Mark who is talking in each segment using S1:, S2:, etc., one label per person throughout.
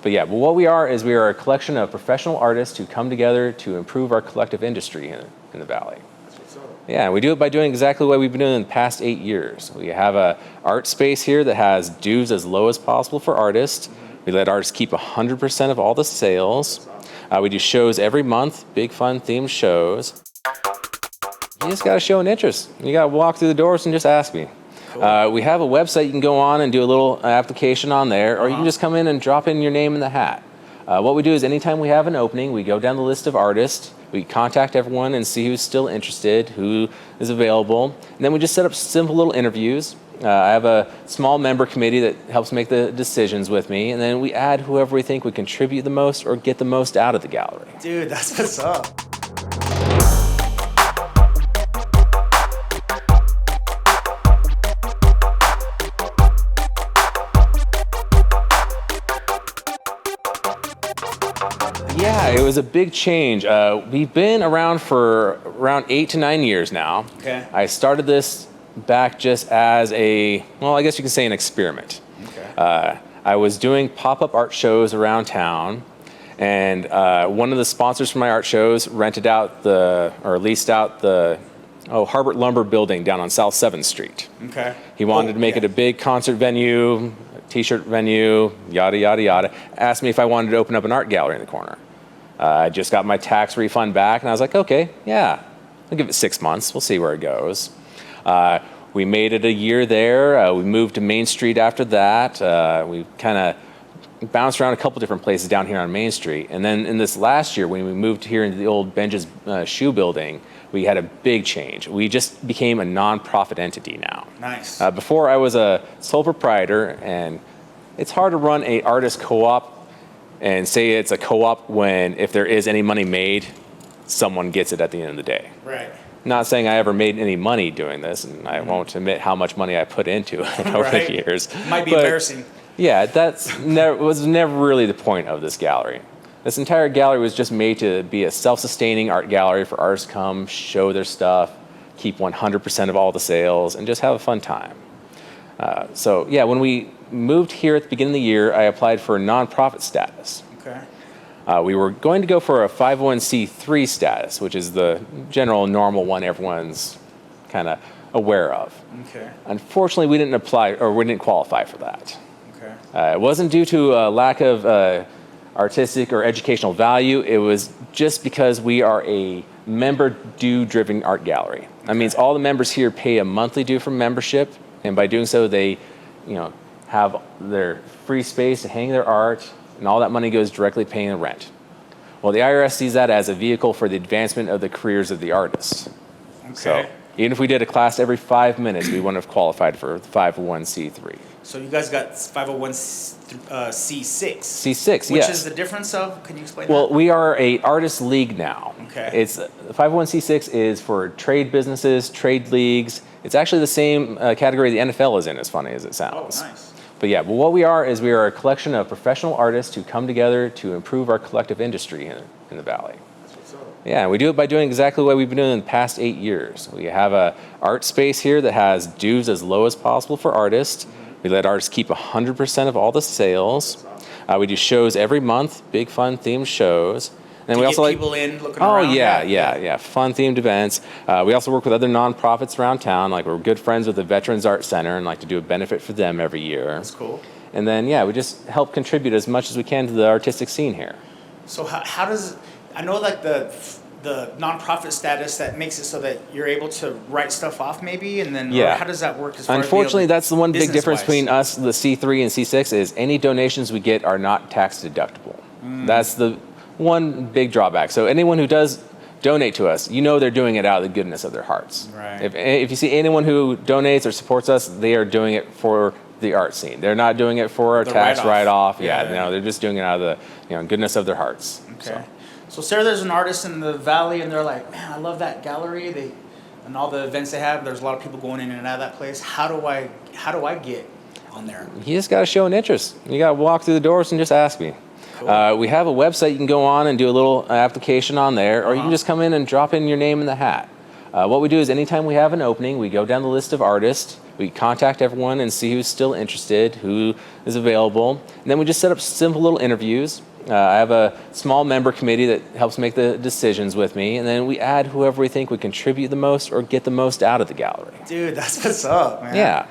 S1: But yeah, what we are is we are a collection of professional artists who come together to improve our collective industry in the Valley. Yeah, we do it by doing exactly what we've been doing in the past 8 years. We have a art space here that has dues as low as possible for artists. We let artists keep 100% of all the sales. We do shows every month, big fun themed shows. You just got to show an interest. You got to walk through the doors and just ask me. Cool. We have a website you can go on and do a little application on there, or you can just come in and drop in your name in the hat. What we do is anytime we have an opening, we go down the list of artists, we contact everyone and see who's still interested, who is available, and then we just set up simple little interviews. I have a small member committee that helps make the decisions with me, and then we add whoever we think would contribute the most or get the most out of the gallery.
S2: Dude, that's what's up.
S1: Yeah, it was a big change. We've been around for around 8 to 9 years now.
S2: Okay.
S1: I started this back just as I guess you could say an experiment.
S2: Okay.
S1: I was doing pop-up art shows around town, and one of the sponsors for my art shows leased out the Harbert Lumber building down on South 7th Street.
S2: Okay.
S1: He wanted to make it a big concert venue, t-shirt venue, yada, yada, yada. Asked me if I wanted to open up an art gallery in the corner. I just got my tax refund back, and I was like, okay, yeah, I'll give it 6 months. We'll see where it goes. We made it a year there. We moved to Main Street after that. We kind of bounced around a couple different places down here on Main Street. And then in this last year, when we moved here into the old Benja's shoe building, we had a big change. We just became a nonprofit entity now.
S2: Nice.
S1: Before I was a sole proprietor, and it's hard to run a artist co-op and say it's a co-op when if there is any money made, someone gets it at the end of the day.
S2: Right.
S1: Not saying I ever made any money doing this, and I won't admit how much money I put into it over the years.
S2: Might be embarrassing.
S1: Yeah, was never really the point of this gallery. This entire gallery was just made to be a self-sustaining art gallery for artists to come, show their stuff, keep 100% of all the sales, and just have a fun time. So yeah, when we moved here at the beginning of the year, I applied for nonprofit status.
S2: Okay.
S1: We were going to go for a 501c3 status, which is the general normal one everyone's kind of aware of.
S2: Okay.
S1: Unfortunately, we didn't apply, or we didn't qualify for that.
S2: Okay.
S1: It wasn't due to a lack of artistic or educational value. It was just because we are a member due-driven art gallery. That means all the members here pay a monthly due for membership, and by doing so, they, have their free space to hang their art, and all that money goes directly paying the rent. Well, the IRS sees that as a vehicle for the advancement of the careers of the artists.
S2: Okay.
S1: So even if we did a class every 5 minutes, we wouldn't have qualified for 501c3.
S2: So you guys got 501c6.
S1: C6,
S2: Which
S1: yes.
S2: is the difference of? Can you explain
S1: Well,
S2: that?
S1: we are a artist league now.
S2: Okay.
S1: It's 501c6 is for trade businesses, trade leagues. It's actually the same category the NFL is in, as funny as it sounds.
S2: Oh, nice.
S1: But yeah, but what we are is we are a collection of professional artists who come together to improve our collective industry in the Valley. Yeah, we do it by doing exactly what we've been doing in the past 8 years. We have a art space here that has dues as low as possible for artists. We let artists keep 100% of all the sales. We do shows every month, big fun themed shows. And
S2: we
S1: also
S2: get people in looking around.
S1: Oh yeah, fun themed events. We also work with other nonprofits around town. Like we're good friends with the Veterans Art Center and like to do a benefit for them every year.
S2: That's cool.
S1: And then we just help contribute as much as we can to the artistic scene here.
S2: So how does, I know like the nonprofit status that makes it so that you're able to write stuff off maybe, and then or how does that work as far
S1: Unfortunately,
S2: as
S1: that's the one big difference
S2: business-wise?
S1: between us, the C3 and C6, is any donations we get are not tax deductible. That's the one big drawback. So anyone who does donate to us, they're doing it out of the goodness of their hearts.
S2: Right.
S1: If you see anyone who donates or supports us, they are doing it for the art scene. They're not doing it for a
S2: The
S1: tax
S2: write-off.
S1: write-off. No, they're just doing it out of the goodness of their hearts.
S2: Okay. So Sarah, there's an artist in the Valley, and they're like, man, I love that gallery. And all the events they have. There's a lot of people going in and out of that place. How do I get on there?
S1: You just got to show an interest. You got to walk through the doors and just ask me.
S2: Cool.
S1: We have a website you can go on and do a little application on there, or you can just come in and drop in your name in the hat. What we do is anytime we have an opening, we go down the list of artists, We contact everyone and see who's still interested, who is available. And then we just set up simple little interviews. I have a small member committee that helps make the decisions with me. And then we add whoever we think would contribute the most or get the most out of the gallery.
S2: Dude, that's what's up, man.
S1: Yeah.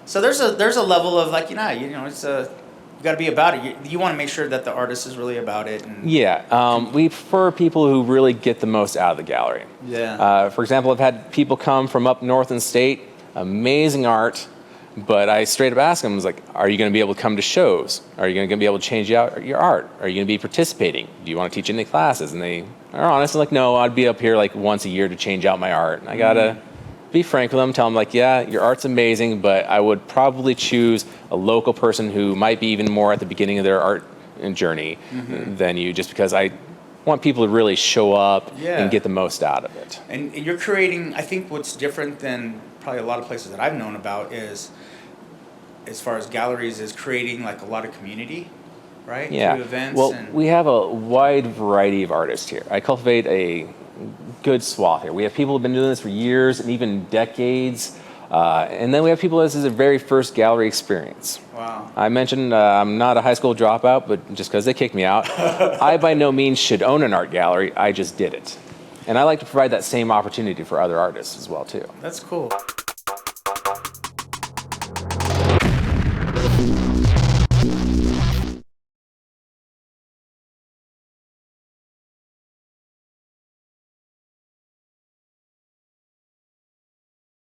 S2: So there's a level of like, it's you got to be about it. You want to make sure that the artist is really about it. And
S1: We prefer people who really get the most out of the gallery.
S2: Yeah.
S1: For example, I've had people come from up north in state, amazing art, but I straight up ask them, are you going to be able to come to shows? Are you going to be able to change out your art? Are you going to be participating? Do you want to teach any classes? And they are honest, no, I'd be up here once a year to change out my art. And I got to be frank with them, tell them yeah, your art's amazing, but I would probably choose a local person who might be even more at the beginning of their art journey than you, just because I want people to really show up and get the most out of it.
S2: And you're creating, I think what's different than probably a lot of places that I've known about is, as far as galleries, is creating a lot of community, right?
S1: Yeah.
S2: Through events.
S1: Well, we have a wide variety of artists here. I cultivate a good swath here. We have people who've been doing this for years and even decades. And then we have people, this is their very first gallery experience.
S2: Wow.
S1: I mentioned I'm not a high school dropout, but just because they kicked me out, I by no means should own an art gallery. I just did it. And I like to provide that same opportunity for other artists as well, too.
S2: That's cool.